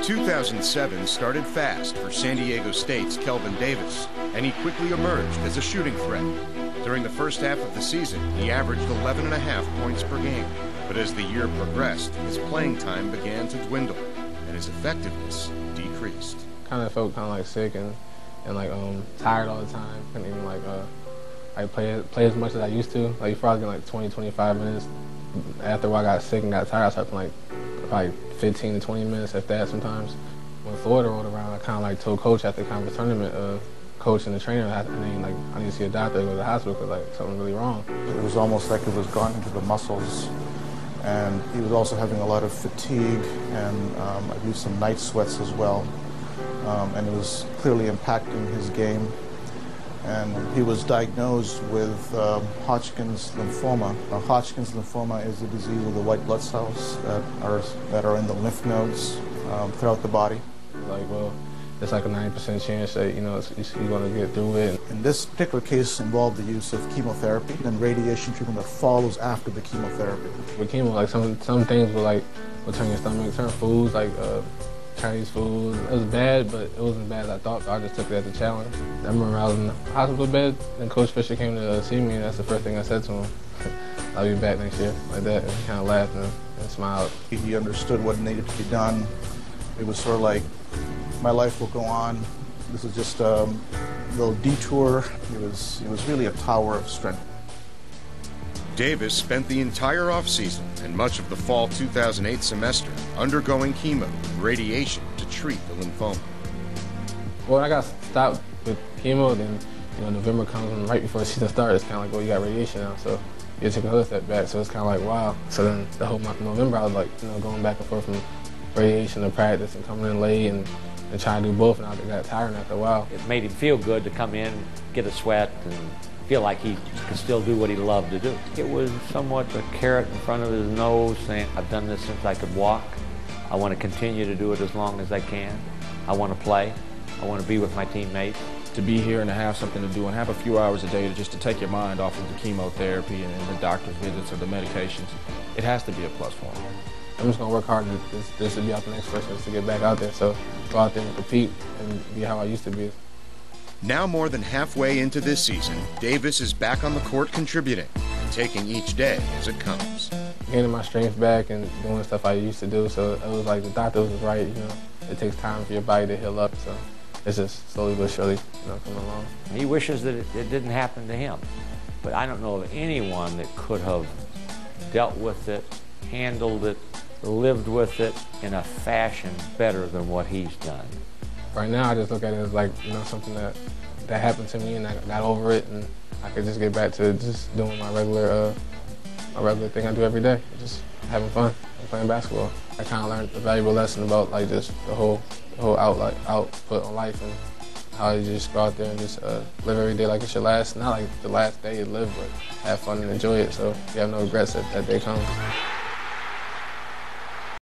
2007 started fast for San Diego State's Kelvin Davis, and he quickly emerged as a shooting threat. During the first half of the season, he averaged 11.5 points per game. But as the year progressed, his playing time began to dwindle, and his effectiveness decreased. Kind of felt kind of like sick and tired all the time. Couldn't even play as much as I used to. Like before I was getting like 20, 25 minutes. After I got sick and got tired, I started playing like probably 15 to 20 minutes, if that sometimes. When Florida rolled around, I kind of like told coach after the conference tournament, coach and the trainer, I need to see a doctor, go to the hospital because like something really wrong. It was almost like it was gone into the muscles, and he was also having a lot of fatigue and I believe some night sweats as well, and it was clearly impacting his game. And he was diagnosed with Hodgkin's lymphoma. Hodgkin's lymphoma is a disease of the white blood cells that are in the lymph nodes throughout the body. Like, well, it's like a 90% chance that, you're going to get through it. In this particular case involved the use of chemotherapy and radiation treatment that follows after the chemotherapy. With chemo, like some things will turn your stomach, certain foods, like Chinese food. It was bad, but it wasn't bad as I thought, so I just took it as a challenge. I remember I was in the hospital bed, and Coach Fisher came to see me, and that's the first thing I said to him. I'll be back next year, like that, and he kind of laughed and smiled. He understood what needed to be done. It was sort of like, my life will go on. This is just a little detour. It was really a tower of strength. Davis spent the entire offseason and much of the fall 2008 semester undergoing chemo and radiation to treat the lymphoma. Well, when I got stopped with chemo, then November comes and right before the season starts, it's kind of like, well, you got radiation now, so you take another step back. So it's kind of like, wow. So then the whole month of November, I was like, going back and forth from radiation to practice and coming in late and trying to do both, and I got tired after a while. It made him feel good to come in, get a sweat, and feel like he could still do what he loved to do. It was somewhat a carrot in front of his nose saying, I've done this since I could walk. I want to continue to do it as long as I can. I want to play. I want to be with my teammates. To be here and to have something to do and have a few hours a day to take your mind off of the chemotherapy and the doctor's visits or the medications, it has to be a plus for him. I'm just going to work hard to be out the next person, to get back out there. So go out there and compete and be how I used to be. Now more than halfway into this season, Davis is back on the court contributing and taking each day as it comes. Getting my strength back and doing stuff I used to do, so it was like the doctor was right, it takes time for your body to heal up, so it's just slowly but surely, coming along. He wishes that it didn't happen to him, but I don't know of anyone that could have dealt with it, handled it, lived with it in a fashion better than what he's done. Right now, I just look at it as like, something that happened to me, and I got over it, and I could just get back to just doing my regular thing I do every day, just having fun and playing basketball. I kind of learned a valuable lesson about like just the whole output on life and how you just go out there and just live every day like it's your last, not like the last day you live, but have fun and enjoy it, so you have no regrets as that day comes.